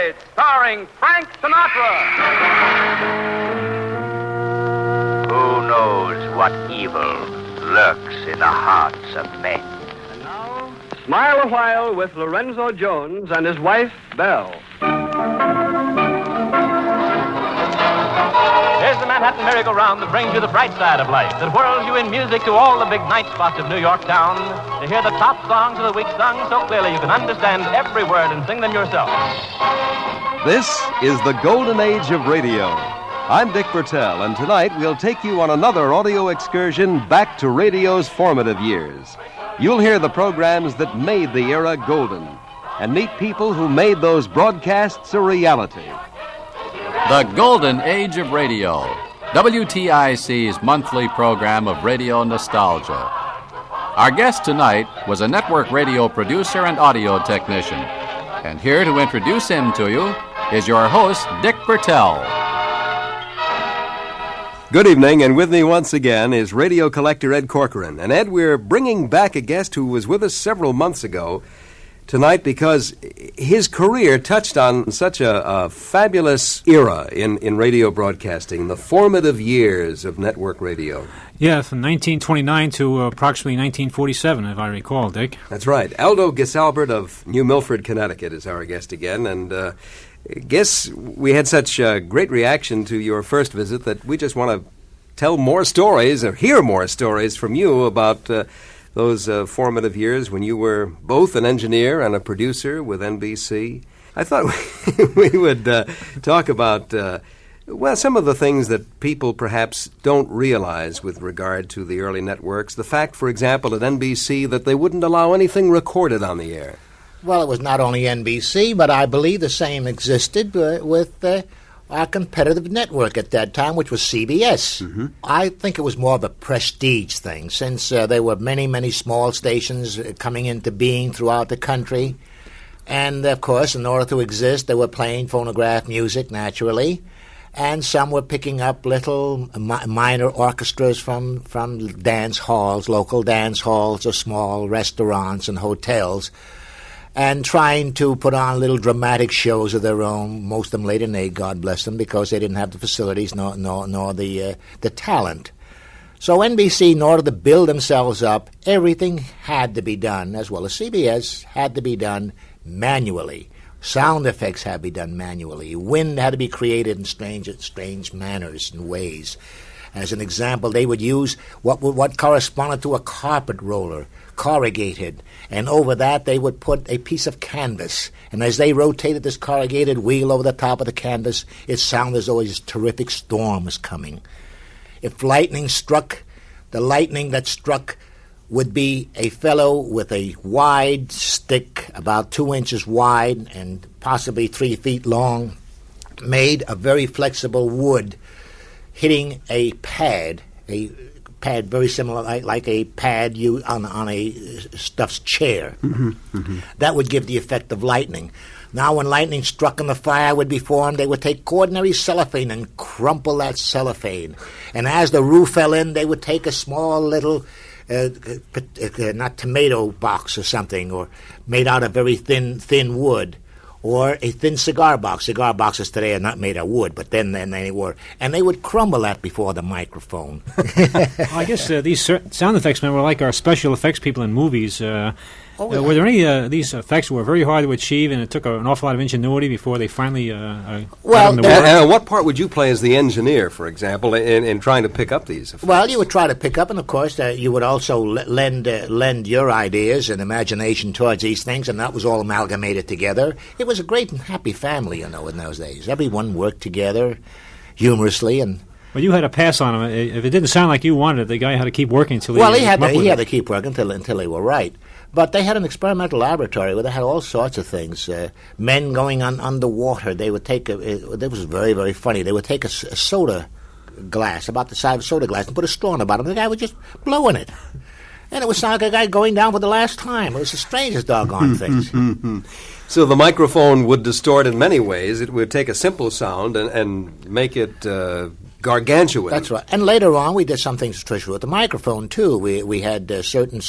Married, starring Frank Sinatra. Who knows what evil lurks in the hearts of men? And now, Smile a While with Lorenzo Jones and his wife, Belle. Here's the Manhattan merry-go-round that brings you the bright side of life, that whirls you in music to all the big night spots of New York town, to hear the top songs of the week sung so clearly you can understand every word and sing them yourself. This is the golden age of radio. I'm Dick Bertel, and tonight we'll take you on another audio excursion back to radio's formative years. You'll hear the programs that made the era golden, and meet people who made those broadcasts a reality. The Golden Age of Radio, WTIC's monthly program of radio nostalgia. Our guest tonight was a network radio producer and audio technician. And here to introduce him to you is your host, Dick Bertel. Good evening, and with me once again is radio collector Ed Corcoran. And Ed, we're bringing back a guest who was with us several months ago tonight because his career touched on such a fabulous era in radio broadcasting, the formative years of network radio. Yeah, from 1929 to approximately 1947, if I recall, Dick. That's right. Aldo Gisalbert of New Milford, Connecticut is our guest again, and I guess we had such a great reaction to your first visit that we just want to tell more stories or hear more stories from you about those formative years when you were both an engineer and a producer with NBC. I thought we would talk about, some of the things that people perhaps don't realize with regard to the early networks. The fact, for example, at NBC that they wouldn't allow anything recorded on the air. Well, it was not only NBC, but I believe the same existed with our competitive network at that time, which was CBS. Mm-hmm. I think it was more of a prestige thing, since there were many, many small stations coming into being throughout the country. And, of course, in order to exist, they were playing phonograph music, naturally. And some were picking up little minor orchestras from dance halls, local dance halls or small restaurants and hotels, and trying to put on little dramatic shows of their own, most of them late in age, God bless them, because they didn't have the facilities nor the talent. So NBC, in order to build themselves up, everything had to be done, as well as CBS, had to be done manually. Sound effects had to be done manually. Wind had to be created in strange manners and ways. As an example, they would use what corresponded to a carpet roller, corrugated, and over that they would put a piece of canvas. And as they rotated this corrugated wheel over the top of the canvas, it sounded as though a terrific storm was coming. If lightning struck, the lightning that struck would be a fellow with a wide stick, about 2 inches wide and possibly 3 feet long, made of very flexible wood, hitting a pad very similar like a pad on a stuffed chair. Mm-hmm, mm-hmm. That would give the effect of lightning. Now when lightning struck and the fire would be formed, they would take ordinary cellophane and crumple that cellophane. And as the roof fell in, they would take a small little, not tomato box or something, or made out of very thin wood, or a thin cigar box. Cigar boxes today are not made of wood, but then they were. And they would crumble that before the microphone. Well, I guess these sound effects men were like our special effects people in movies. Were there any of these effects were very hard to achieve, and it took an awful lot of ingenuity before they finally got them to work? What part would you play as the engineer, for example, in trying to pick up these effects? Well, you would try to pick up, and of course you would also lend your ideas and imagination towards these things, and that was all amalgamated together. It was a great and happy family, in those days. Everyone worked together humorously and... Well, you had to pass on them. If it didn't sound like you wanted it, the guy had to keep working until he had to keep working until they were right. But they had an experimental laboratory where they had all sorts of things. Men going on underwater. They would take it was very, very funny. They would take a soda glass, about the size of a soda glass, and put a straw in the bottom. The guy would just blow in it. And it would sound like a guy going down for the last time. It was the strangest doggone things. So the microphone would distort in many ways. It would take a simple sound and make it gargantuan. That's right. And later on, we did some things special with the microphone, too. We had certain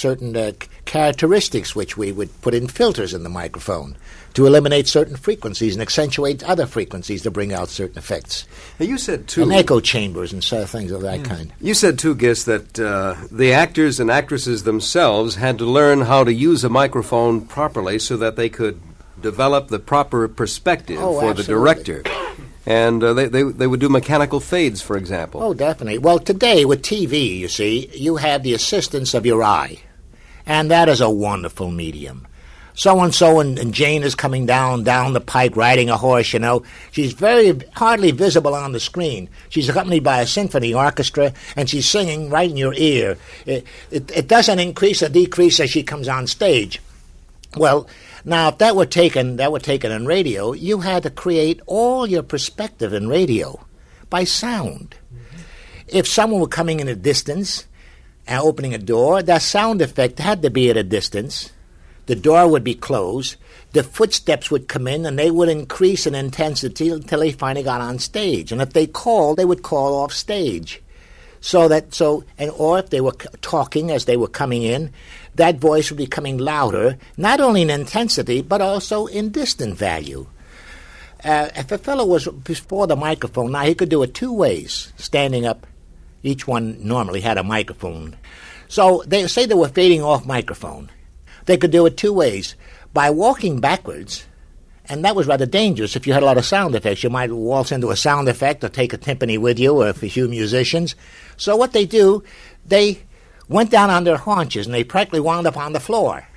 characteristics which we would put in filters in the microphone to eliminate certain frequencies and accentuate other frequencies to bring out certain effects. Now you said, too... And echo chambers and things of that kind. You said, too, Gis, that the actors and actresses themselves had to learn how to use a microphone properly so that they could develop the proper perspective for the director. And they would do mechanical fades, for example. Oh, definitely. Well, today with TV, you see, you have the assistance of your eye. And that is a wonderful medium. So-and-so and Jane is coming down the pike riding a horse, you know. She's hardly visible on the screen. She's accompanied by a symphony orchestra, and she's singing right in your ear. It doesn't increase or decrease as she comes on stage. Well, now, if that were taken in radio, you had to create all your perspective in radio by sound. Mm-hmm. If someone were coming in a distance and opening a door, that sound effect had to be at a distance. The door would be closed. The footsteps would come in, and they would increase in intensity until they finally got on stage. And if they called, they would call off stage. Or if they were talking as they were coming in, that voice would be coming louder, not only in intensity, but also in distant value. If a fellow was before the microphone, now he could do it two ways, standing up. Each one normally had a microphone. So they say they were fading off microphone. They could do it two ways. By walking backwards, and that was rather dangerous. If you had a lot of sound effects, you might waltz into a sound effect or take a timpani with you, or if you musicians. So what they do, they went down on their haunches, and they practically wound up on the floor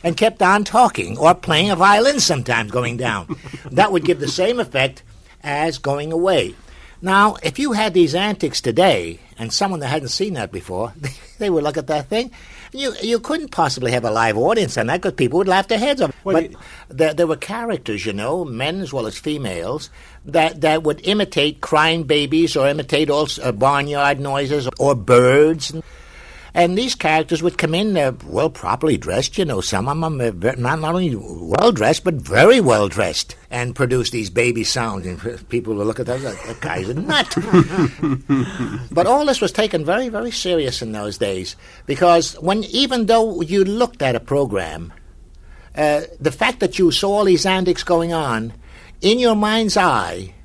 and kept on talking or playing a violin sometimes going down. That would give the same effect as going away. Now, if you had these antics today, and someone that hadn't seen that before, they would look at that thing. You couldn't possibly have a live audience on that because people would laugh their heads off. But there were characters, you know, men as well as females, that would imitate crying babies or imitate barnyard noises or birds. And these characters would come in, properly dressed, you know. Some of them not only well-dressed, but very well-dressed, and produce these baby sounds. And people would look at that guy's a nut. But all this was taken very, very serious in those days, because even though you looked at a program, the fact that you saw all these antics going on, in your mind's eye,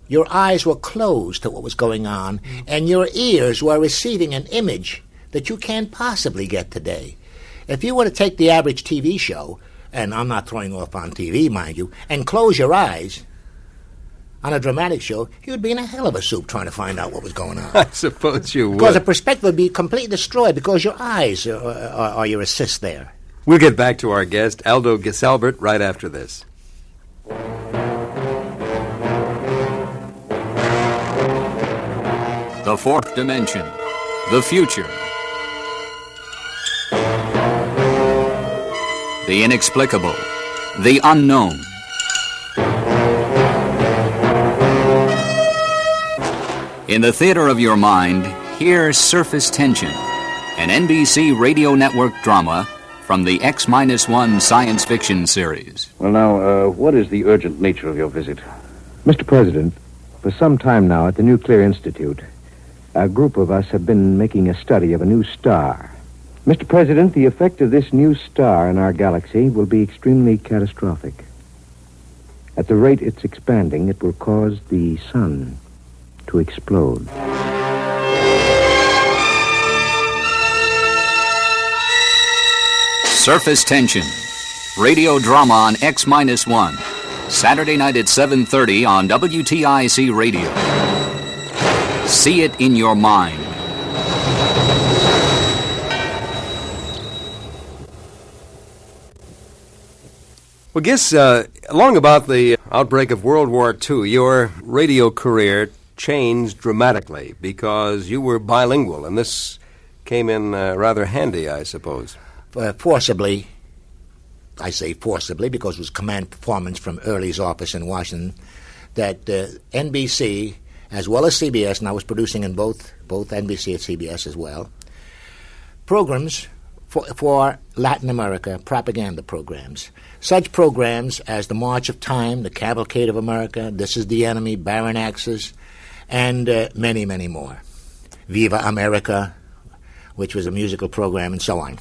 your eyes were closed to what was going on, and your ears were receiving an image that you can't possibly get today. If you were to take the average TV show, and I'm not throwing off on TV, mind you, and close your eyes on a dramatic show, you'd be in a hell of a soup trying to find out what was going on. I suppose you would. Because the perspective would be completely destroyed because your eyes are your assist there. We'll get back to our guest, Aldo Gisalbert, right after this. The Fourth Dimension. The Future. The inexplicable, the unknown. In the theater of your mind, hear Surface Tension, an NBC radio network drama from the X-1 science fiction series. Well, now, what is the urgent nature of your visit? Mr. President, for some time now at the Nuclear Institute, a group of us have been making a study of a new star. Mr. President, the effect of this new star in our galaxy will be extremely catastrophic. At the rate it's expanding, it will cause the sun to explode. Surface Tension, radio drama on X-1, Saturday night at 7:30 on WTIC Radio. See it in your mind. Well, Gis, along about the outbreak of World War II, your radio career changed dramatically because you were bilingual, and this came in rather handy, I suppose. Forcibly. I say forcibly because it was command performance from Early's office in Washington that NBC, as well as CBS, and I was producing in both NBC and CBS as well, programs for Latin America propaganda programs. Such programs as The March of Time, The Cavalcade of America, This is the Enemy, Barren Axis, and many, many more. Viva America, which was a musical program, and so on.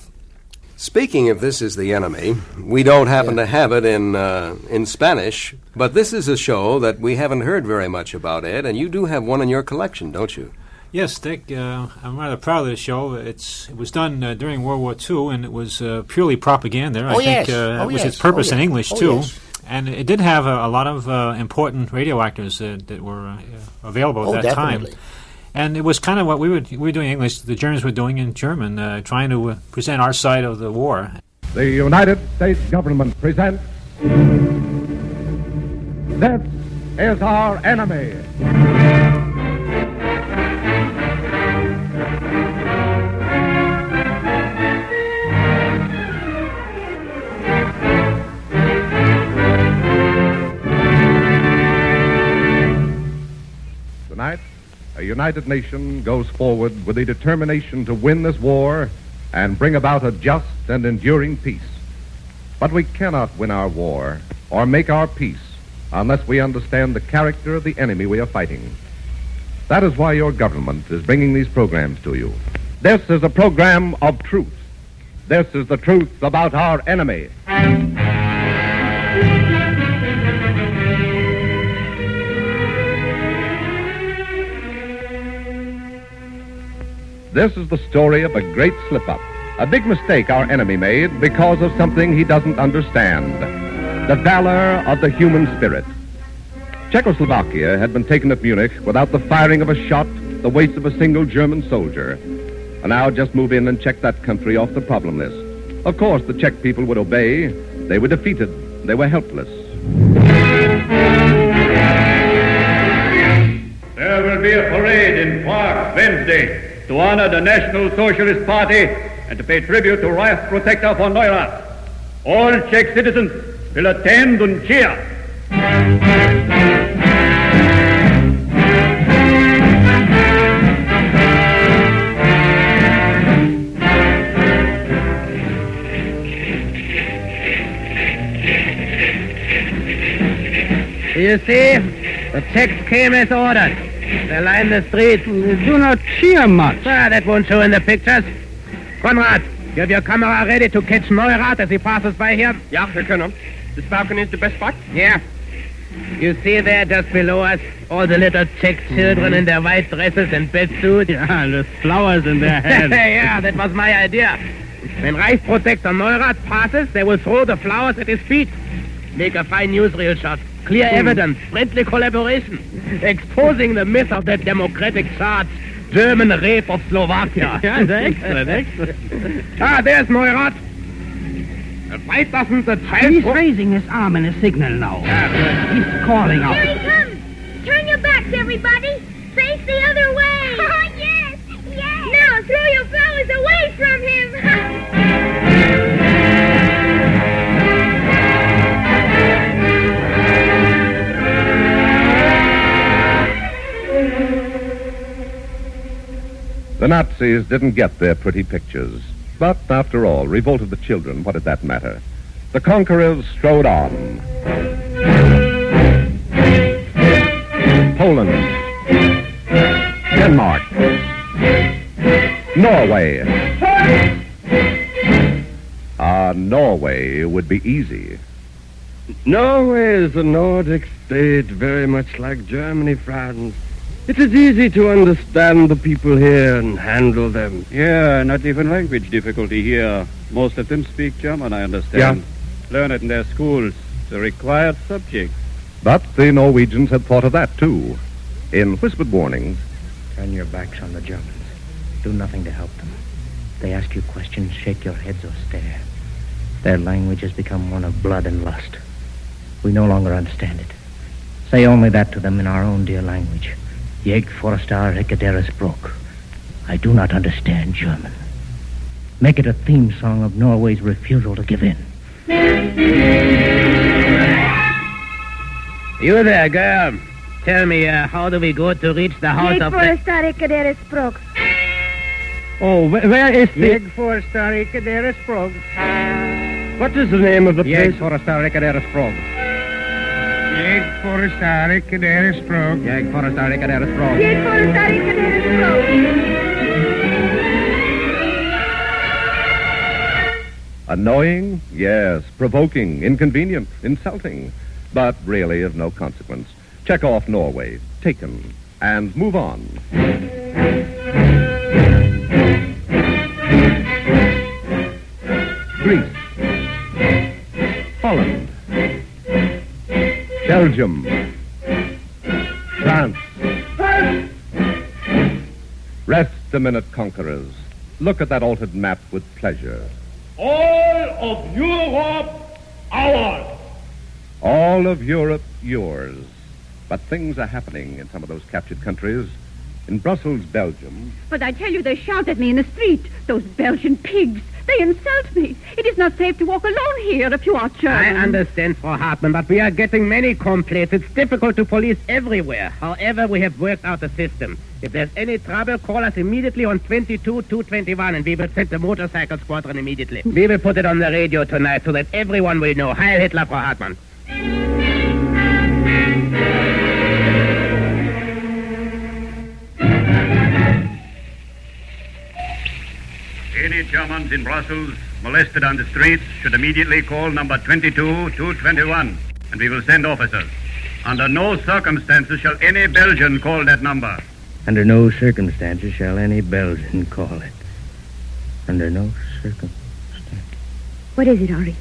Speaking of This is the Enemy, we don't happen to have it in Spanish, but this is a show that we haven't heard very much about, Ed, and you do have one in your collection, don't you? Yes, Dick. I'm rather proud of the show. It was done during World War II, and it was purely propaganda. I think it was its purpose in English, too. Yes. And it did have a lot of important radio actors that were available at that time. And it was kind of what we were doing in English, the Germans were doing in German, trying to present our side of the war. The United States government presents This is Our Enemy. Tonight, a united nation goes forward with the determination to win this war and bring about a just and enduring peace. But we cannot win our war or make our peace unless we understand the character of the enemy we are fighting. That is why your government is bringing these programs to you. This is a program of truth. This is the truth about our enemy. This is the story of a great slip-up, a big mistake our enemy made because of something he doesn't understand, the valor of the human spirit. Czechoslovakia had been taken at Munich without the firing of a shot, the waste of a single German soldier. And now just move in and check that country off the problem list. Of course, the Czech people would obey. They were defeated. They were helpless. There will be a parade in Prague Wednesday to honor the National Socialist Party and to pay tribute to Reich Protector von Neurath. All Czech citizens will attend and cheer. You see, the Czechs came as ordered. They line the streets. Do not cheer much. Ah, that won't show in the pictures. Konrad, you have your camera ready to catch Neurath as he passes by here? Ja, wir können. This balcony is the best spot? Yeah. You see there, just below us, all the little Czech children in their white dresses and bedsuits. Yeah, with flowers in their hair. Yeah, that was my idea. When Reich Protector Neurath passes, they will throw the flowers at his feet. Make a fine newsreel shot. Clear evidence, friendly collaboration, exposing the myth of that democratic charge, German rape of Slovakia. Yeah, excellent, excellent. Ah, there's Neurath. Why doesn't the child... He's raising his arm in a signal now. He's calling out. Here he comes. Turn your backs, everybody. Face the other way. Oh, yes, yes. Now throw your flowers away from him. The Nazis didn't get their pretty pictures. But, after all, revolt of the children, what did that matter? The conquerors strode on. Poland. Denmark. Norway. Norway would be easy. Norway is a Nordic state very much like Germany, France. It is easy to understand the people here and handle them. Yeah, not even language difficulty here. Most of them speak German, I understand. Yeah. Learn it in their schools. It's a required subject. But the Norwegians had thought of that, too. In whispered warnings. Turn your backs on the Germans. Do nothing to help them. They ask you questions, shake your heads or stare. Their language has become one of blood and lust. We no longer understand it. Say only that to them in our own dear language. Jeg forstår ikke deres språk. I do not understand German. Make it a theme song of Norway's refusal to give in. You there, girl. Tell me, how do we go to reach the house of the... Jeg forstår ikke deres språk. Oh, where is the... G.A.O.R-WTIC, there is Frog. What is the name of the place? G.A.O.R-WTIC, there is Frog. G.A.O.R-WTIC, there is Frog. G.A.O.R-WTIC, there is Frog. G.A.O.R-WTIC, there is Frog. Annoying? Yes. Provoking, inconvenient, insulting. But really of no consequence. Check off Norway. Taken. And move on. Greece. Holland. Belgium. France. Rest a minute, conquerors. Look at that altered map with pleasure. All of Europe, ours. All of Europe, yours. But things are happening in some of those captured countries. In Brussels, Belgium. But I tell you, they shout at me in the street. Those Belgian pigs. They insult me. It is not safe to walk alone here if you are German. I understand, Frau Hartmann, but we are getting many complaints. It's difficult to police everywhere. However, we have worked out a system. If there's any trouble, call us immediately on 22-221, and we will send the motorcycle squadron immediately. We will put it on the radio tonight so that everyone will know. Heil Hitler, Frau Hartmann. Any Germans in Brussels molested on the streets should immediately call number 22-221, and we will send officers. Under no circumstances shall any Belgian call that number. Under no circumstances shall any Belgian call it. Under no circumstances. What is it, Henri?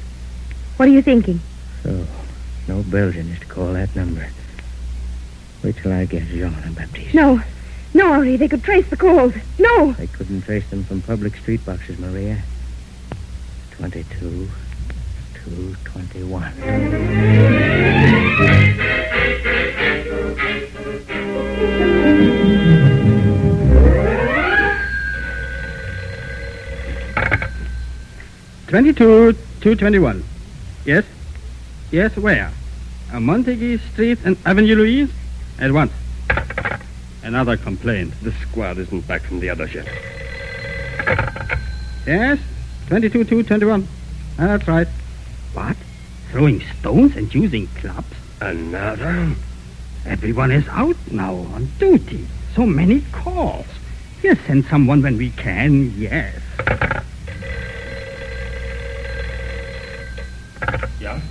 What are you thinking? So, no Belgian is to call that number. Wait till I get Jean and Baptiste. No, Henri, they could trace the calls. No! They couldn't trace them from public street boxes, Maria. 22, 221. Yes? Yes, where? Montague Street and Avenue Louise? At once. Another complaint. The squad isn't back from the others yet. Yes? 22-221. That's right. What? Throwing stones and using clubs? Another? Everyone is out now on duty. So many calls. We'll send someone when we can, yes. Yeah?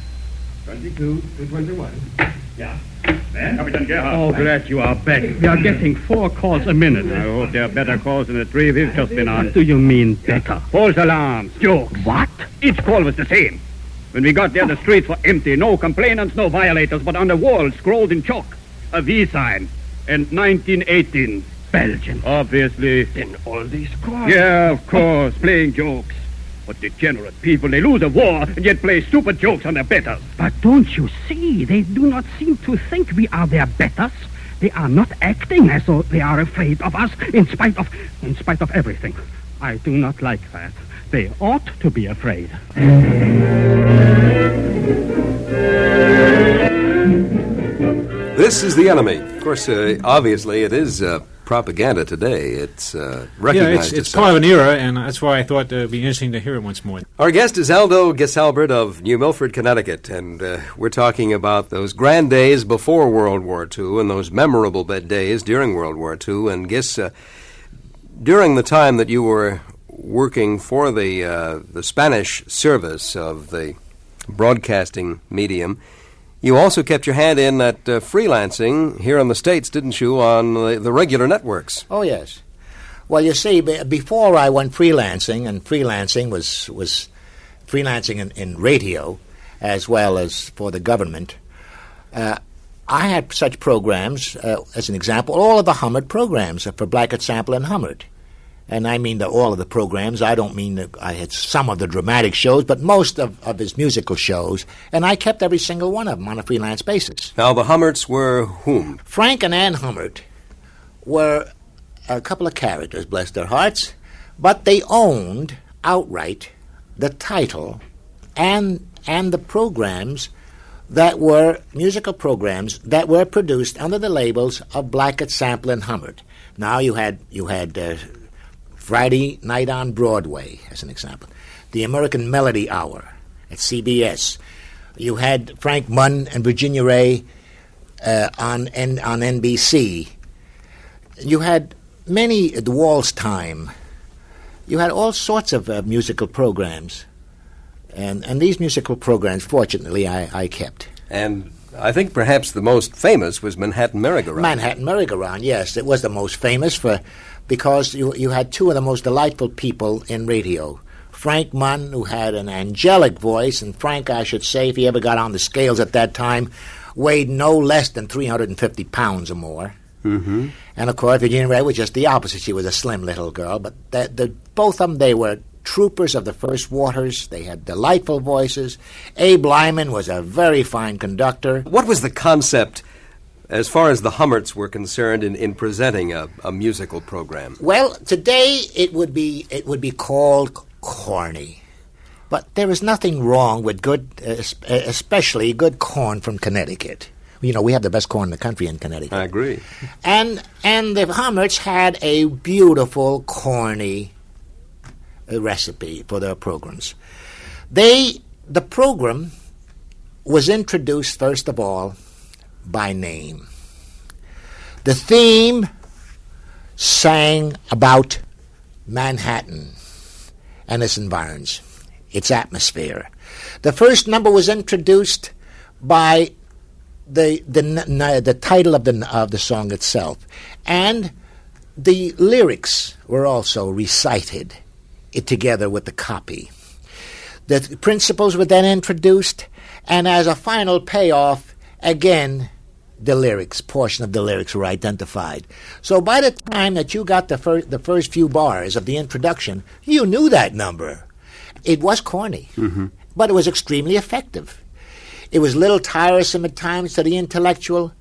22-221. Yeah? Captain Gerhardt. Oh, glad you are back. We are getting 4 calls a minute. I hope there are better calls than the 3 we've just been on. What do you mean, better? False alarms, jokes. What? Each call was the same. When we got there, the streets were empty. No complainants, no violators, but on the wall, scrawled in chalk, a V sign. And 1918. Belgian. Obviously. Then all these calls. Yeah, of course, playing jokes. But degenerate people, they lose a war and yet play stupid jokes on their betters. But don't you see? They do not seem to think we are their betters. They are not acting as though they are afraid of us in spite of everything. I do not like that. They ought to be afraid. This is the enemy. Of course, obviously, it is propaganda today. It's recognized. Yeah, it's part of an era, and that's why I thought it would be interesting to hear it once more. Our guest is Aldo Gisalbert of New Milford, Connecticut, and we're talking about those grand days before World War II and those memorable days during World War II. And Gis, during the time that you were working for the Spanish service of the broadcasting medium, you also kept your hand in at freelancing here in the States, didn't you, on the regular networks? Oh, yes. Well, you see, before I went freelancing, and freelancing was freelancing in radio as well as for the government, I had such programs, as an example, all of the Hummert programs for Blackett, Sample, and Hummert. And I mean all of the programs. I don't mean that I had some of the dramatic shows, but most of his musical shows. And I kept every single one of them on a freelance basis. Now, the Hummerts were whom? Frank and Ann Hummert were a couple of characters, bless their hearts, but they owned outright the title and the programs that were musical programs that were produced under the labels of Blackett, Sample, and Hummert. Now you had Friday night on Broadway, as an example. The American Melody Hour at CBS. You had Frank Munn and Virginia Ray on NBC. You had many, The Wall's Time. You had all sorts of musical programs. And these musical programs, fortunately, I kept. And I think perhaps the most famous was Manhattan Merry-Go-Round. Manhattan Merry-Go-Round, yes. It was the most famous because you had two of the most delightful people in radio. Frank Munn, who had an angelic voice, and Frank, I should say, if he ever got on the scales at that time, weighed no less than 350 pounds or more. Mm-hmm. And, of course, Virginia Ray was just the opposite. She was a slim little girl. But both of them, they were troopers of the first waters. They had delightful voices. Abe Lyman was a very fine conductor. What was the concept as far as the Hummerts were concerned in presenting a musical program? Well, today it would be called corny. But there is nothing wrong with good, especially good corn from Connecticut. You know, we have the best corn in the country in Connecticut. I agree. And the Hummerts had a beautiful, corny recipe for their programs. The program was introduced, first of all, by name. The theme sang about Manhattan and its environs, its atmosphere. The first number was introduced by the title of the song itself, and the lyrics were also recited together with the copy. The principles were then introduced, and as a final payoff, again, the portion of the lyrics were identified. So by the time that you got the first few bars of the introduction, you knew that number. It was corny, but it was extremely effective. It was a little tiresome at times to the intellectual,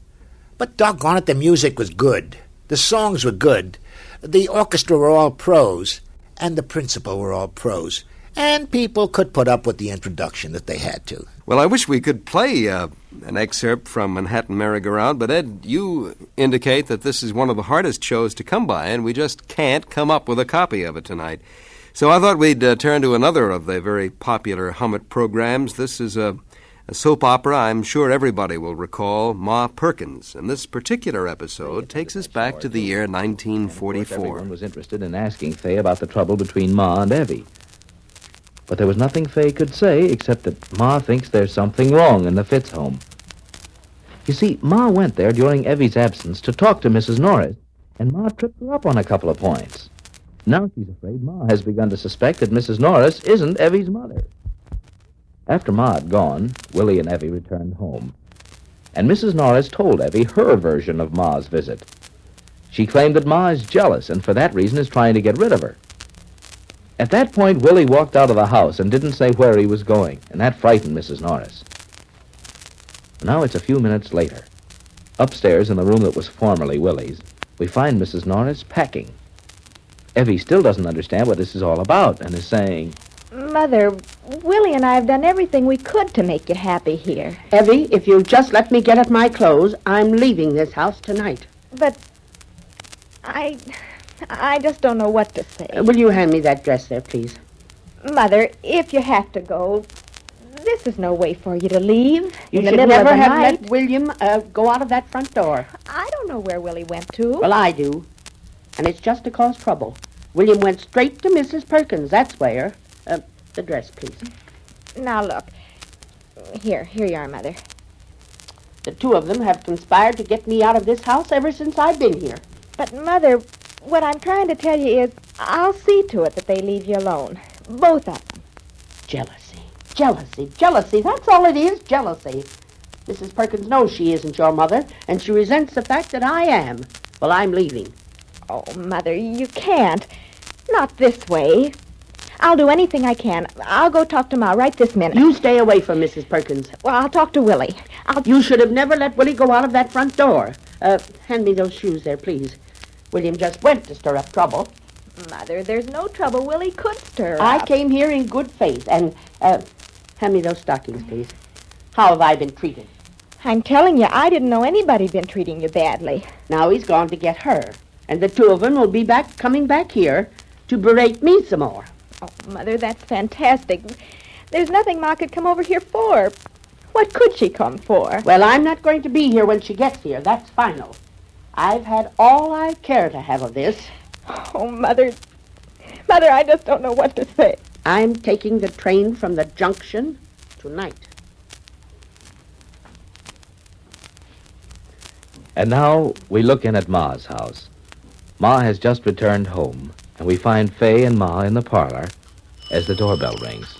but doggone it, the music was good. The songs were good. The orchestra were all pros, and the principal were all pros. And people could put up with the introduction if they had to. Well, I wish we could play an excerpt from Manhattan Merry-Go-Round, but Ed, you indicate that this is one of the hardest shows to come by, and we just can't come up with a copy of it tonight. So I thought we'd turn to another of the very popular Hummert programs. This is a soap opera I'm sure everybody will recall, Ma Perkins. And this particular episode takes us back to the year 1944. Everyone was interested in asking Fay about the trouble between Ma and Evie. But there was nothing Fay could say except that Ma thinks there's something wrong in the Fitz home. You see, Ma went there during Evie's absence to talk to Mrs. Norris, and Ma tripped her up on a couple of points. Now she's afraid Ma has begun to suspect that Mrs. Norris isn't Evie's mother. After Ma had gone, Willie and Evie returned home, and Mrs. Norris told Evie her version of Ma's visit. She claimed that Ma is jealous, and for that reason is trying to get rid of her. At that point, Willie walked out of the house and didn't say where he was going, and that frightened Mrs. Norris. Now it's a few minutes later. Upstairs in the room that was formerly Willie's, we find Mrs. Norris packing. Evie still doesn't understand what this is all about and is saying, Mother, Willie and I have done everything we could to make you happy here. Evie, if you'll just let me get at my clothes, I'm leaving this house tonight. But I just don't know what to say. Will you hand me that dress there, please? Mother, if you have to go, this is no way for you to leave. You should never have let William go out of that front door. I don't know where Willie went to. Well, I do. And it's just to cause trouble. William went straight to Mrs. Perkins, that's where. The dress, please. Now, look. Here you are, Mother. The two of them have conspired to get me out of this house ever since I've been here. But, Mother, what I'm trying to tell you is I'll see to it that they leave you alone. Both of them. Jealousy. That's all it is, jealousy. Mrs. Perkins knows she isn't your mother, and she resents the fact that I am. Well, I'm leaving. Oh, Mother, you can't. Not this way. I'll do anything I can. I'll go talk to Ma right this minute. You stay away from Mrs. Perkins. Well, I'll talk to Willie. You should have never let Willie go out of that front door. Hand me those shoes there, please. William just went to stir up trouble. Mother, there's no trouble Willie could stir up. I came here in good faith, and, hand me those stockings, please. How have I been treated? I'm telling you, I didn't know anybody'd been treating you badly. Now he's gone to get her, and the two of them will be coming back here. to berate me some more. Oh, Mother, that's fantastic. There's nothing Ma could come over here for. What could she come for? Well, I'm not going to be here when she gets here. That's final. I've had all I care to have of this. Oh, Mother. Mother, I just don't know what to say. I'm taking the train from the junction tonight. And now we look in at Ma's house. Ma has just returned home, and we find Fay and Ma in the parlor as the doorbell rings.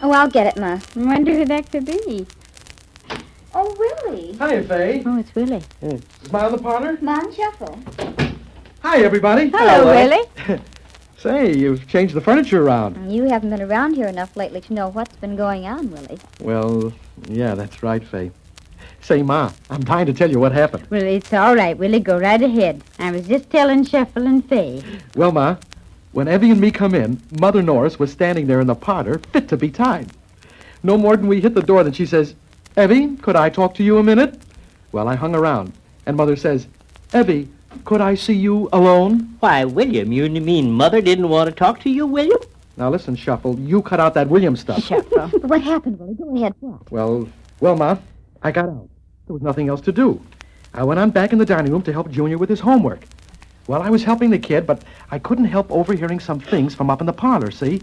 Oh, I'll get it, Ma. I wonder who that could be. Oh, Willie. Hi, Fay. Oh, it's Willie. Smile in the parlor? Come on, shuffle. Hi, everybody. Hello, Willie. Say, you've changed the furniture around. You haven't been around here enough lately to know what's been going on, Willie. Well, yeah, that's right, Fay. Say, Ma, I'm dying to tell you what happened. Well, it's all right, Willie. Go right ahead. I was just telling Shuffle and Fay. Well, Ma, when Evie and me come in, Mother Norris was standing there in the parlor, fit to be tied. No more than we hit the door than she says, Evie, could I talk to you a minute? Well, I hung around, and Mother says, Evie, could I see you alone? Why, William, you mean Mother didn't want to talk to you, William? Now, listen, Shuffle, you cut out that William stuff. Shuffle. What happened, Willie? Go ahead. What? Well, Ma, I got out. There was nothing else to do. I went on back in the dining room to help Junior with his homework. Well, I was helping the kid, but I couldn't help overhearing some things from up in the parlor, see?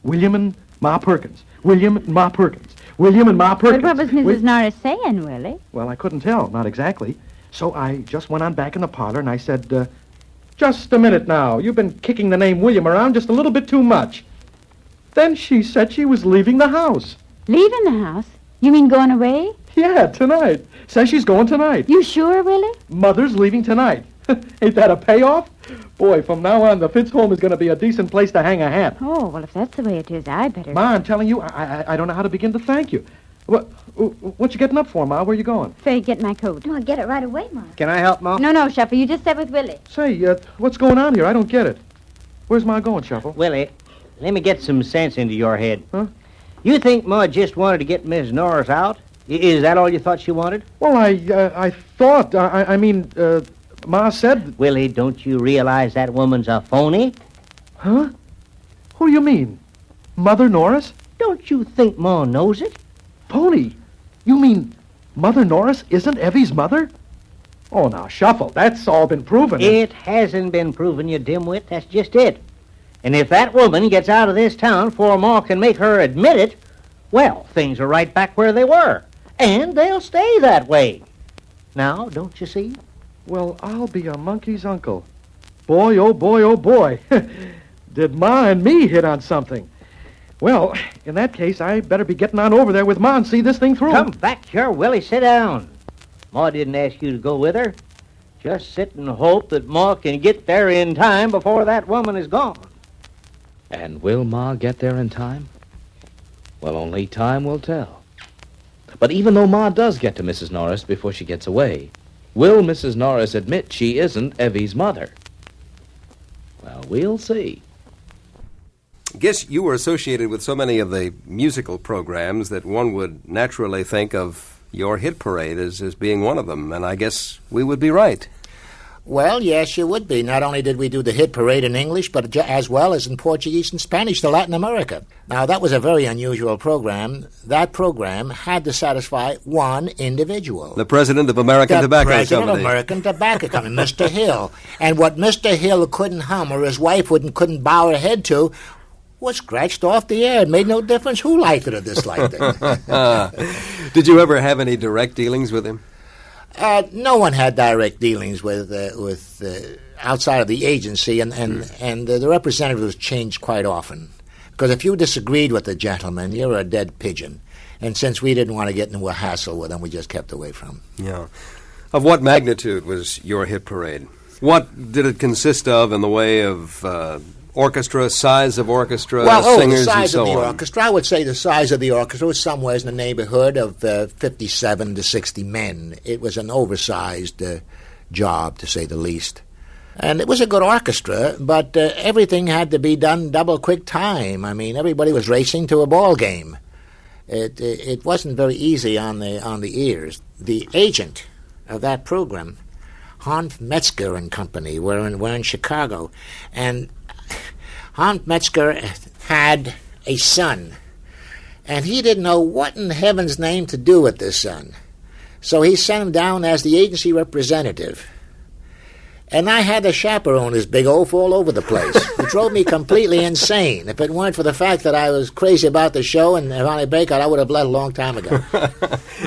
William and Ma Perkins. William and Ma Perkins. William and Ma Perkins. But what was Mrs. Norris saying, Willie? Well, I couldn't tell, not exactly. So I just went on back in the parlor and I said, just a minute now. You've been kicking the name William around just a little bit too much. Then she said she was leaving the house. Leaving the house? You mean going away? Yeah, tonight. Says she's going tonight. You sure, Willie? Mother's leaving tonight. Ain't that a payoff? Boy, from now on, the Fitz home is going to be a decent place to hang a hat. Oh, well, if that's the way it is, I better... Ma, I'm telling you, I don't know how to begin to thank you. What you getting up for, Ma? Where you going? Fay, get my coat. No, I'll get it right away, Ma. Can I help, Ma? No, Shuffle, you just sit with Willie. Say, what's going on here? I don't get it. Where's Ma going, Shuffle? Willie, let me get some sense into your head. Huh? You think Ma just wanted to get Miss Norris out? Is that all you thought she wanted? Well, I thought, Ma said... Willie, don't you realize that woman's a phony? Huh? Who do you mean? Mother Norris? Don't you think Ma knows it? Pony? You mean Mother Norris isn't Evie's mother? Oh, now, Shuffle, that's all been proven. It hasn't been proven, you dimwit. That's just it. And if that woman gets out of this town before Ma can make her admit it, well, things are right back where they were. And they'll stay that way. Now, don't you see? Well, I'll be a monkey's uncle. Boy, oh boy, oh boy. Did Ma and me hit on something? Well, in that case, I better be getting on over there with Ma and see this thing through. Come back here, Willie. Sit down. Ma didn't ask you to go with her. Just sit and hope that Ma can get there in time before that woman is gone. And will Ma get there in time? Well, only time will tell. But even though Ma does get to Mrs. Norris before she gets away, will Mrs. Norris admit she isn't Evie's mother? Well, we'll see. Guess you were associated with so many of the musical programs that one would naturally think of your hit parade as being one of them, and I guess we would be right. Well, yes, you would be. Not only did we do the hit parade in English, but as well as in Portuguese and Spanish to Latin America. Now, that was a very unusual program. That program had to satisfy one individual. The president of American Tobacco Company. The president of American Tobacco Company, Mr. Hill. And what Mr. Hill couldn't hum or his wife couldn't bow her head to was scratched off the air. It made no difference who liked it or disliked it. Did you ever have any direct dealings with him? No one had direct dealings with outside of the agency, and the representatives changed quite often. Because if you disagreed with the gentleman, you're a dead pigeon. And since we didn't want to get into a hassle with him, we just kept away from him. Yeah. Of what magnitude was your hit parade? What did it consist of in the way of orchestra, size of orchestra, singers, the size and so of the on? orchestra, I would say the size of the orchestra was somewhere in the neighborhood of 57 to 60 men. It was an oversized job, to say the least. And it was a good orchestra, but everything had to be done double quick time. I mean, everybody was racing to a ball game. It wasn't very easy on the ears. The agent of that program Hans Metzger and Company. We're in Chicago. And Hans Metzger had a son. And he didn't know what in heaven's name to do with this son. So he sent him down as the agency representative. And I had to chaperone this big oaf all over the place. It drove me completely insane. If it weren't for the fact that I was crazy about the show and Ronnie Breakout, I would have left a long time ago.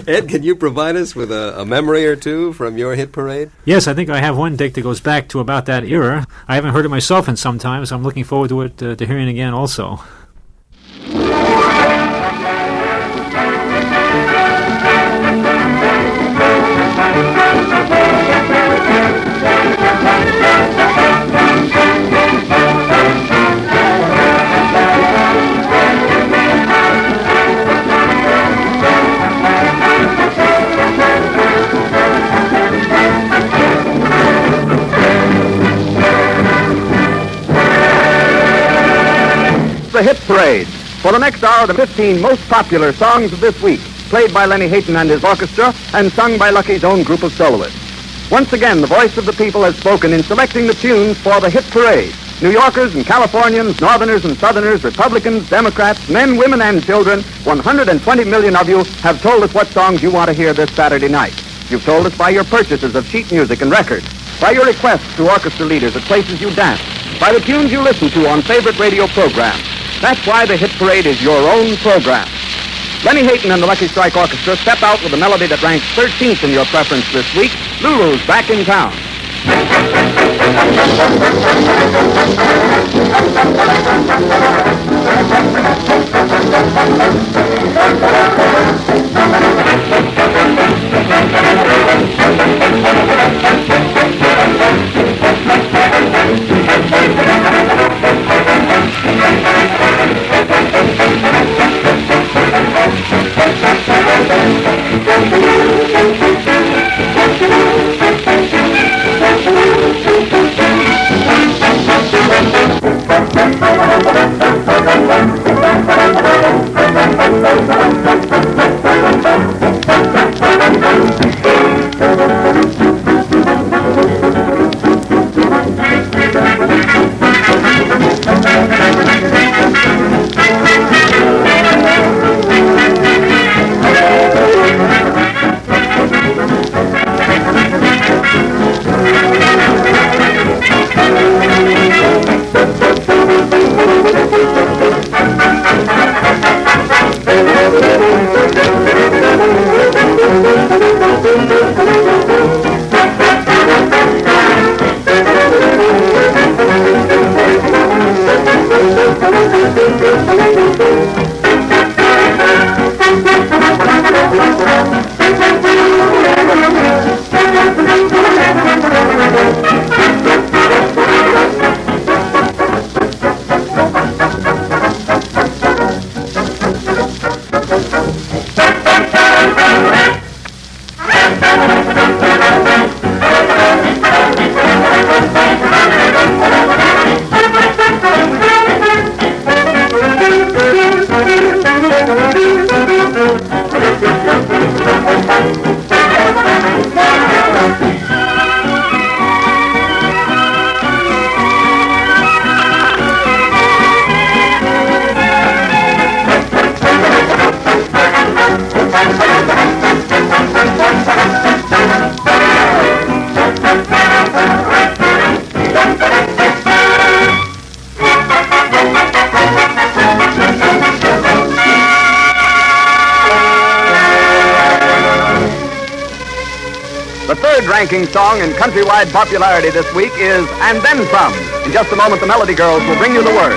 Ed, can you provide us with a memory or two from your hit parade? Yes, I think I have one, Dick, that goes back to about that era. I haven't heard it myself in some time, so I'm looking forward to it, to hearing it again also. The Hit Parade. For the next hour, the 15 most popular songs of this week, played by Lenny Hayton and his orchestra and sung by Lucky's own group of soloists. Once again, the voice of the people has spoken in selecting the tunes for the Hit Parade. New Yorkers and Californians, Northerners and Southerners, Republicans, Democrats, men, women, and children, 120 million of you have told us what songs you want to hear this Saturday night. You've told us by your purchases of sheet music and records, by your requests to orchestra leaders at places you dance, by the tunes you listen to on favorite radio programs. That's why the Hit Parade is your own program. Lenny Hayton and the Lucky Strike Orchestra step out with a melody that ranks 13th in your preference this week, Lulu's Back in Town. Ranking song in countrywide popularity this week is And Then Some. In just a moment, the Melody Girls will bring you the words.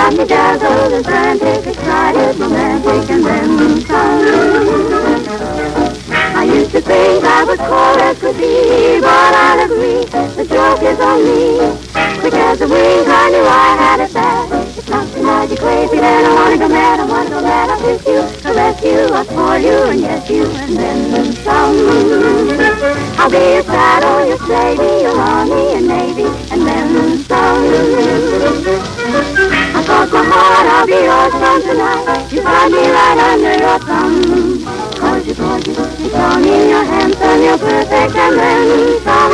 got me dazzled and frantic, excited, romantic, and then some. I used to think I was cold as could be, but I'll agree, the joke is on me. Quick as a wink, I knew I had it bad. It's something that you're crazy, then I wanna go mad, I wanna go mad. I'll kiss you, caress you, I'll spoil you, and yes you, and then some. I'll be your saddle, your slavey, your army and navy, and then some. I'll cross my heart, I'll be yours from tonight. You find me right under your thumb. Cause you're gorgeous, it's on in your handsome, you're perfect, and then some.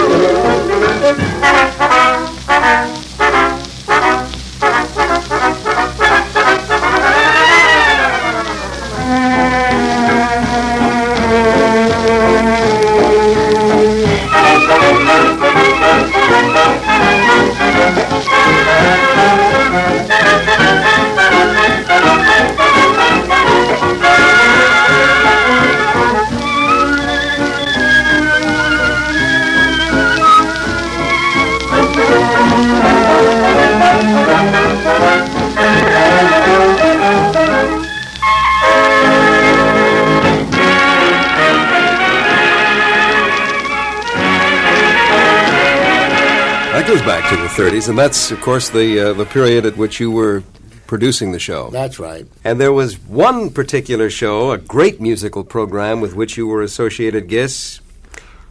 That goes back to the 30s, and that's, of course, the period at which you were producing the show. That's right. And there was one particular show, a great musical program with which you were associated guests,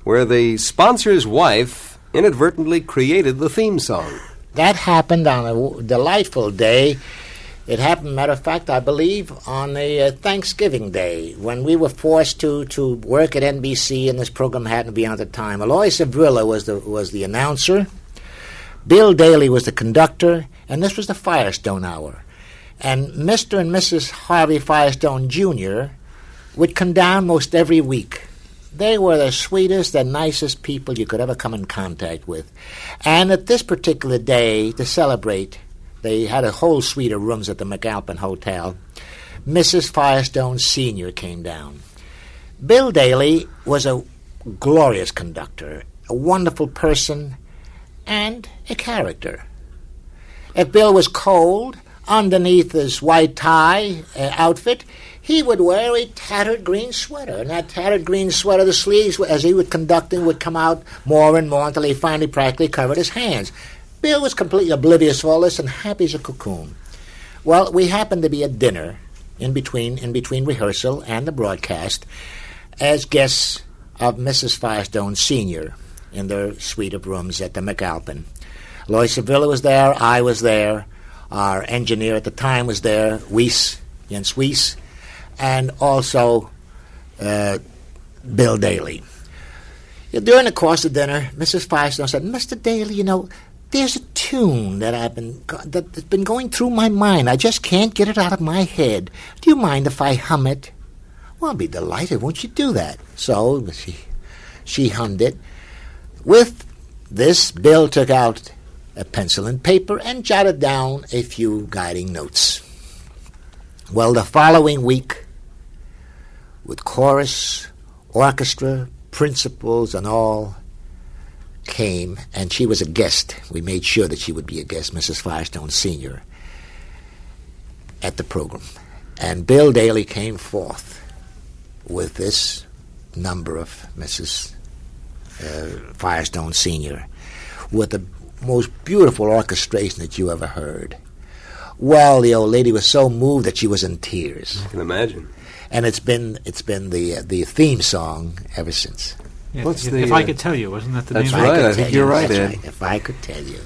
where the sponsor's wife inadvertently created the theme song. That happened on a delightful day. It happened, matter of fact, I believe, on a Thanksgiving Day, when we were forced to work at NBC, and this program hadn't been on at the time. Alois Avrilla was the announcer. Bill Daly was the conductor, and this was the Firestone Hour. And Mr. and Mrs. Harvey Firestone, Jr. would come down most every week. They were the sweetest and nicest people you could ever come in contact with. And at this particular day, to celebrate, they had a whole suite of rooms at the McAlpin Hotel. Mrs. Firestone Sr. came down. Bill Daly was a glorious conductor, a wonderful person, and a character. If Bill was cold, underneath his white tie outfit, he would wear a tattered green sweater. And that tattered green sweater, the sleeves, as he was conducting, would come out more and more until he finally practically covered his hands. Bill was completely oblivious of all this and happy as a cocoon. Well, we happened to be at dinner in between rehearsal and the broadcast as guests of Mrs. Firestone Sr. in their suite of rooms at the McAlpin. Alois Avrilla was there, I was there, our engineer at the time was there, Jens Weiss, and also Bill Daly. During the course of dinner, Mrs. Firestone said, "Mr. Daly, you know, there's a tune that's been going through my mind. I just can't get it out of my head. Do you mind if I hum it?" "Well, I'll be delighted. Won't you do that?" So she hummed it. With this, Bill took out a pencil and paper and jotted down a few guiding notes. Well, the following week, with chorus, orchestra, principals, and all, came, and she was a guest. We made sure that she would be a guest, Mrs. Firestone Sr., at the program. And Bill Daly came forth with this number of Mrs. Firestone Sr., with the most beautiful orchestration that you ever heard. Well, the old lady was so moved that she was in tears. I can imagine. And it's been the theme song ever since. Yeah, if I Could Tell You, wasn't that the name? That's right. I think you're right, Ed. Right. If I Could Tell You.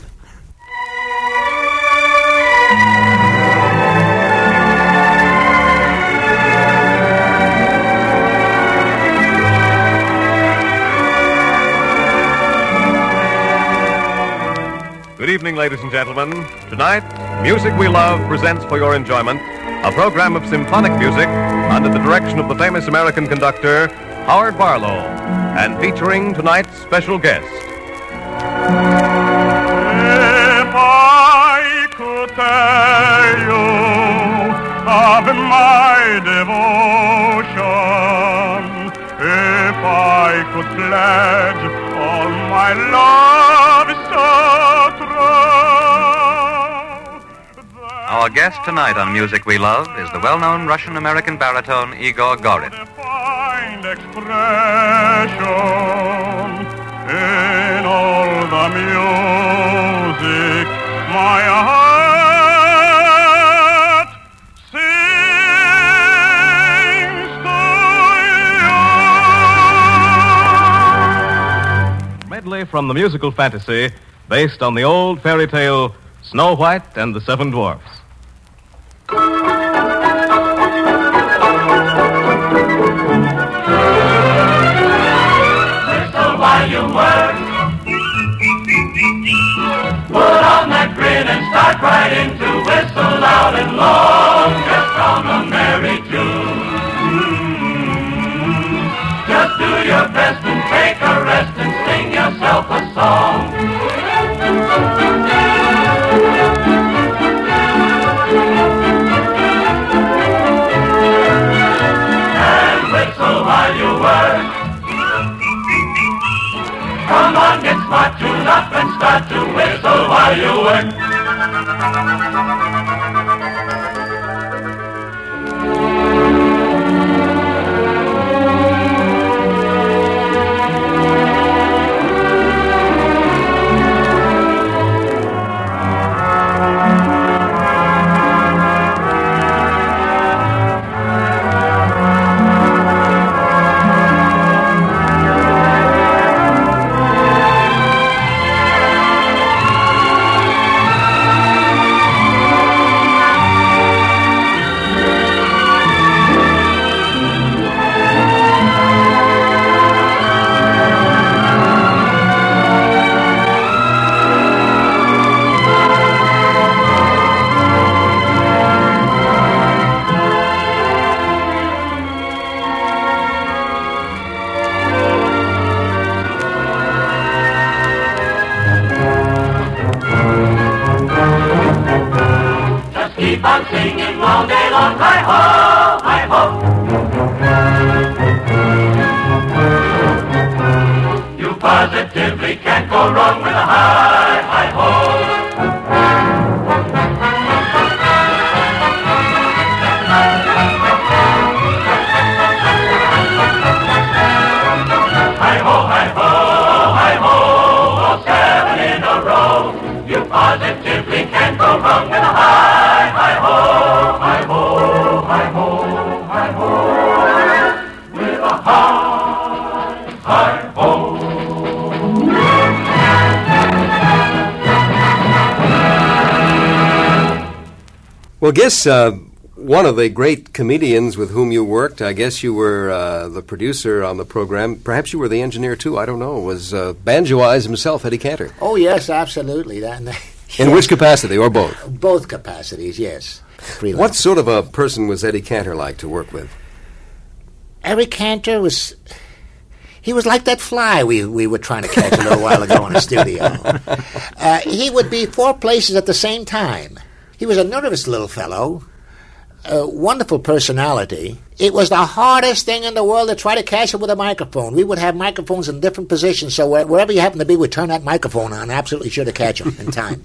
Good evening, ladies and gentlemen. Tonight, Music We Love presents for your enjoyment a program of symphonic music under the direction of the famous American conductor, Howard Barlow, and featuring tonight's special guest. If I could tell you of my devotion, if I could pledge all my love so true. Our guest tonight on Music We Love is the well-known Russian-American baritone Igor Gorin. Find expression in all the music my heart sings to you. Medley from the musical fantasy based on the old fairy tale Snow White and the Seven Dwarfs. Whistle while you work. Put on that grin and start right in to whistle loud and long. Just from a merry tune. Just do your best and take a rest and sing yourself a song. And whistle while you work. Come on, get smart, tune up and start to whistle while you work. Keep on singing all day long, hi-ho, hi-ho. You positively can't go wrong with a hi-ho. Hi-ho, hi-ho, hi-ho, all 7 in a row. You positively can't go wrong with a hi-ho, hi-ho, hi-ho, hi-ho, with a hi-ho. Well, guess one of the great comedians with whom you worked, I guess you were the producer on the program. Perhaps you were the engineer, too. I don't know. Was Banjo-Eyes himself, Eddie Cantor? Oh, yes, absolutely. In which capacity, or both? Both capacities, yes. Freelance. What sort of a person was Eddie Cantor like to work with? Eddie Cantor was... He was like that fly we were trying to catch a little while ago in the studio. He would be 4 places at the same time. He was a nervous little fellow, a wonderful personality. It was the hardest thing in the world to try to catch him with a microphone. We would have microphones in different positions, so wherever you happen to be, we'd turn that microphone on. Absolutely sure to catch him in time.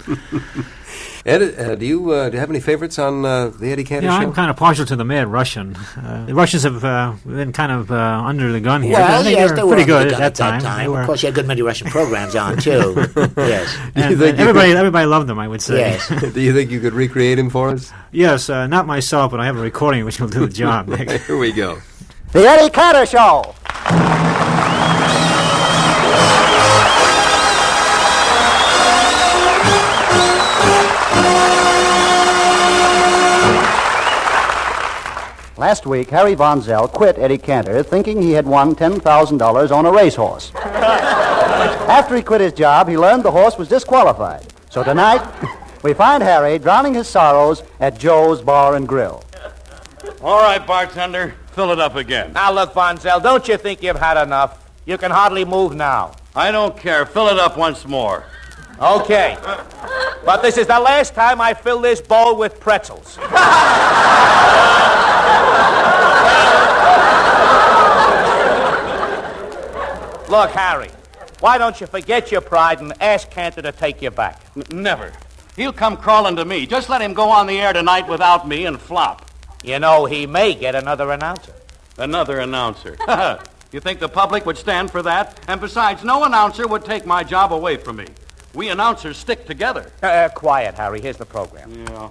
Ed, do you have any favorites on the Eddie Cantor show? I'm kind of partial to the Mad Russian. The Russians have been kind of under the gun here. Well, yes, they were pretty good at that time. Of course, you had good many Russian programs on, too. Yes. And everybody loved them, I would say. Yes. Do you think you could recreate him for us? Yes, not myself, but I have a recording which will do the job, Nick. Here we go. The Eddie Cantor Show. Last week, Harry Von Zell quit Eddie Cantor thinking he had won $10,000 on a racehorse. After he quit his job, he learned the horse was disqualified. So tonight, we find Harry drowning his sorrows at Joe's Bar and Grill. All right, bartender, fill it up again. Now, look, Von Zell, don't you think you've had enough? You can hardly move now. I don't care. Fill it up once more. Okay. But this is the last time I fill this bowl with pretzels. Look, Harry, why don't you forget your pride and ask Cantor to take you back? Never. He'll come crawling to me. Just let him go on the air tonight without me and flop. You know, he may get another announcer. Another announcer. You think the public would stand for that? And besides, no announcer would take my job away from me. We announcers stick together. Quiet, Harry. Here's the program. Yeah.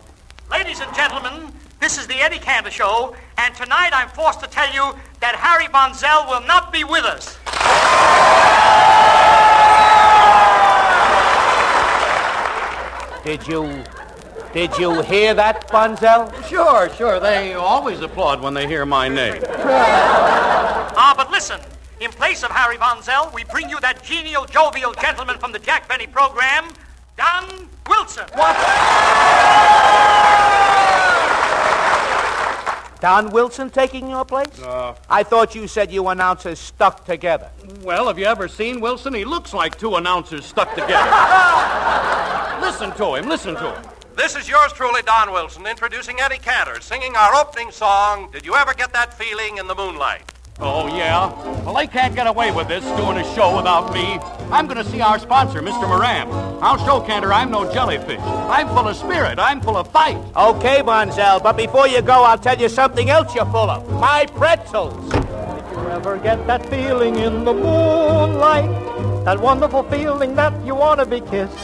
Ladies and gentlemen, this is the Eddie Cantor Show, and tonight I'm forced to tell you that Harry Von Zell will not be with us. Did you hear that, Bonzel? Sure. They always applaud when they hear my name. But listen. In place of Harry Von Zell, we bring you that genial, jovial gentleman from the Jack Benny program, Don Wilson. What? Don Wilson taking your place? I thought you said you announcers stuck together. Well, have you ever seen Wilson? He looks like two announcers stuck together. Listen to him. This is yours truly, Don Wilson, introducing Eddie Cantor, singing our opening song, Did You Ever Get That Feeling in the Moonlight? Oh, yeah? Well, they can't get away with this, doing a show without me. I'm going to see our sponsor, Mr. Moran. I'll show Cantor I'm no jellyfish. I'm full of spirit. I'm full of fight. Okay, Bonzel, but before you go, I'll tell you something else you're full of. My pretzels. Did you ever get that feeling in the moonlight? That wonderful feeling that you want to be kissed?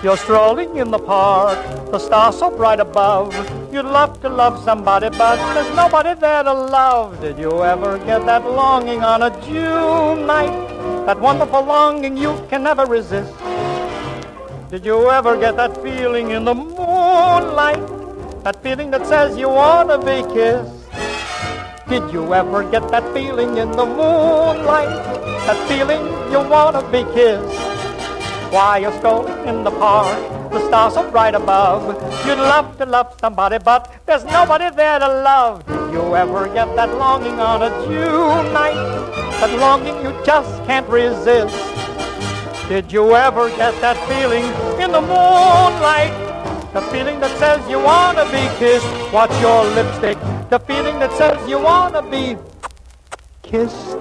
You're strolling in the park, the stars so bright above. You'd love to love somebody, but there's nobody there to love. Did you ever get that longing on a June night? That wonderful longing you can never resist. Did you ever get that feeling in the moonlight? That feeling that says you want to be kissed? Did you ever get that feeling in the moonlight? That feeling you want to be kissed? Why, you're strolling in the park, the stars so bright above. You'd love to love somebody, but there's nobody there to love. Did you ever get that longing on a June night? That longing you just can't resist. Did you ever get that feeling in the moonlight? The feeling that says you want to be kissed. What's your lipstick? The feeling that says you want to be kissed.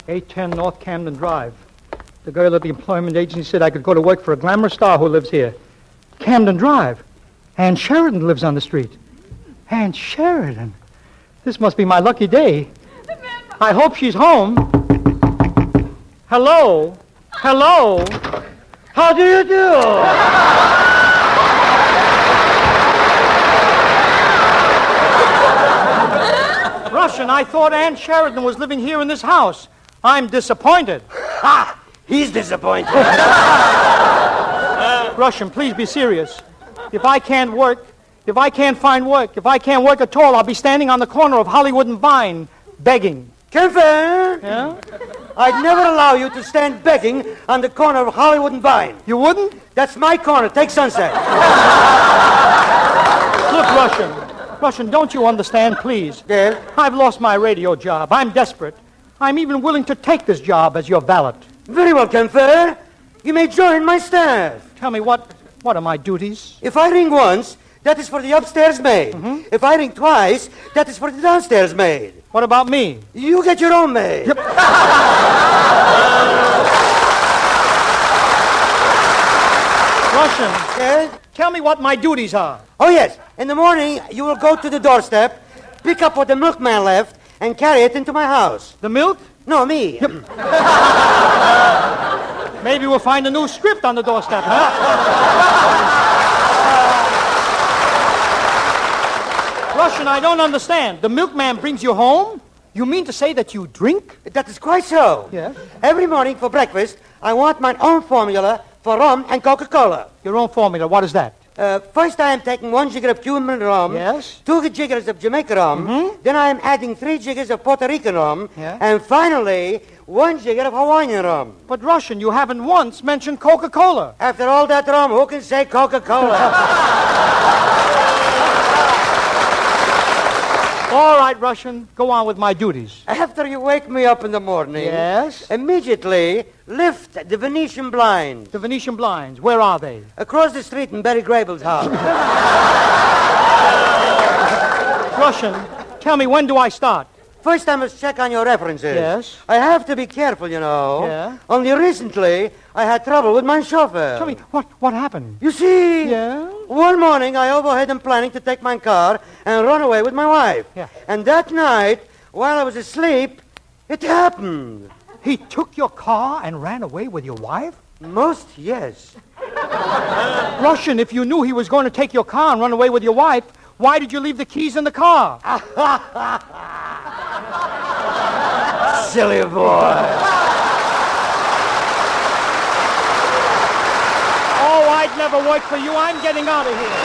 .810 North Camden Drive. The girl at the employment agency said I could go to work for a glamour star who lives here. Camden Drive. Ann Sheridan lives on the street. Ann Sheridan. This must be my lucky day. I hope she's home. Hello? Hello? How do you do? Russian, I thought Ann Sheridan was living here in this house. I'm disappointed. Ha! He's disappointed. Russian, please be serious. If I can't work, if I can't find work, if I can't work at all, I'll be standing on the corner of Hollywood and Vine, begging. Kemper! Yeah? I'd never allow you to stand begging on the corner of Hollywood and Vine. You wouldn't? That's my corner. Take Sunset. Look, Russian, don't you understand, please? Yeah? I've lost my radio job. I'm desperate. I'm even willing to take this job as your valet. Very well, Kemper. You may join my staff. Tell me, what are my duties? If I ring once, that is for the upstairs maid. Mm-hmm. If I ring twice, that is for the downstairs maid. What about me? You get your own maid. Yep. Russian, Yes? tell me what my duties are. Oh, yes. In the morning, you will go to the doorstep, pick up what the milkman left, and carry it into my house. The milk? No, me. Yep. Maybe we'll find a new script on the doorstep, huh? Russian, I don't understand. The milkman brings you home? You mean to say that you drink? That is quite so. Yes. Every morning for breakfast, I want my own formula for rum and Coca-Cola. Your own formula, what is that? First I am taking 1 jigger of Cuban rum, Yes. 2 jiggers of Jamaica rum, then I am adding 3 jiggers of Puerto Rican rum, Yeah. and finally 1 jigger of Hawaiian rum. But Russian, you haven't once mentioned Coca-Cola. After all that rum, who can say Coca-Cola? All right, Russian. Go on with my duties. After you wake me up in the morning, Yes? immediately lift the Venetian blinds. The Venetian blinds, where are they? Across the street in Betty Grable's house. Russian, tell me, when do I start? First, I must check on your references. Yes? I have to be careful, you know. Yeah? Only recently, I had trouble with my chauffeur. Tell me, what happened? You see, Yeah? one morning I overheard him planning to take my car and run away with my wife. Yeah. And that night, while I was asleep, it happened. He took your car and ran away with your wife? Most, yes. Russian, if you knew he was going to take your car and run away with your wife, why did you leave the keys in the car? Silly boy. Oh, I'd never work for you. I'm getting out of here.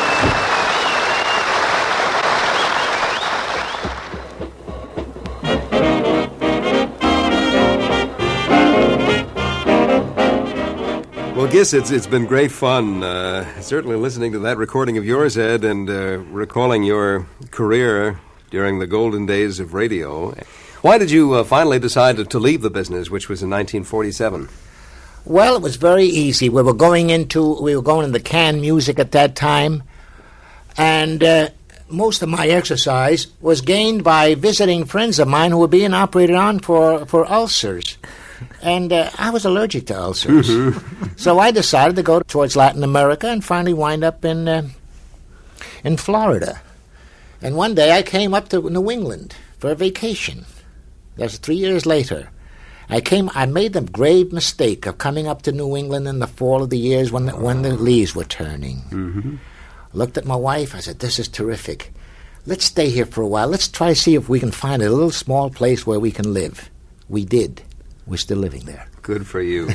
Well, Gis, it's been great fun. Certainly listening to that recording of yours, Ed, and recalling your career during the golden days of radio. Why did you finally decide to leave the business, which was in 1947? Well, it was very easy. We were going into canned music at that time, and most of my exercise was gained by visiting friends of mine who were being operated on for ulcers. And I was allergic to ulcers. So I decided to go towards Latin America and finally wind up in Florida. And one day I came up to New England for a vacation. That was 3 years later. I made the grave mistake of coming up to New England in the fall of the years when the leaves were turning. Looked at my wife. I said, "This is terrific. Let's stay here for a while. Let's try to see if we can find a little small place where we can live." We did. We're still living there. Good for you.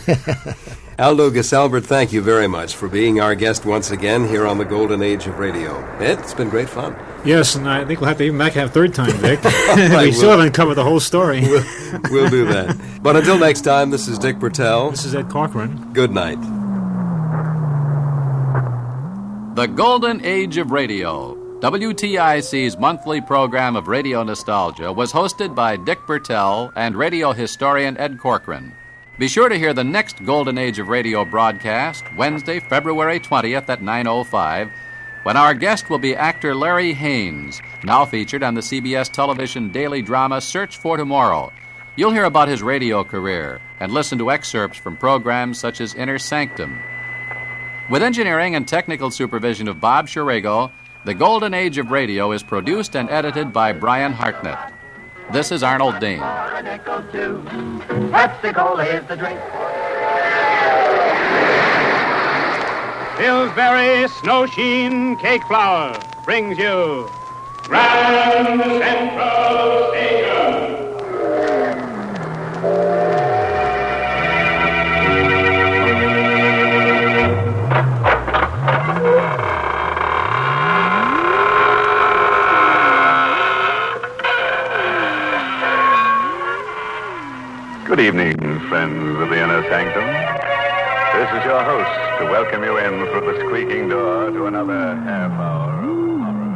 Aldo Gisalbert, thank you very much for being our guest once again here on the Golden Age of Radio. It's been great fun. Yes, and I think we'll have to even back a third time, Dick. Right, we still haven't covered the whole story. We'll do that. But until next time, this is Dick Bertel. This is Ed Corcoran. Good night. The Golden Age of Radio. WTIC's monthly program of radio nostalgia was hosted by Dick Bertel and radio historian Ed Corcoran. Be sure to hear the next Golden Age of Radio broadcast Wednesday, February 20th at 9:05, when our guest will be actor Larry Haynes, now featured on the CBS television daily drama Search for Tomorrow. You'll hear about his radio career and listen to excerpts from programs such as Inner Sanctum. With engineering and technical supervision of Bob Shirego, The Golden Age of Radio is produced and edited by Brian Hartnett. This is Arnold Dane. Pepsi-Cola is the drink. Pillsbury Snow Sheen Cake Flour brings you Grand Central Station. Good evening, friends of the Inner Sanctum. This is your host to welcome you in through the squeaking door to another half hour of horror.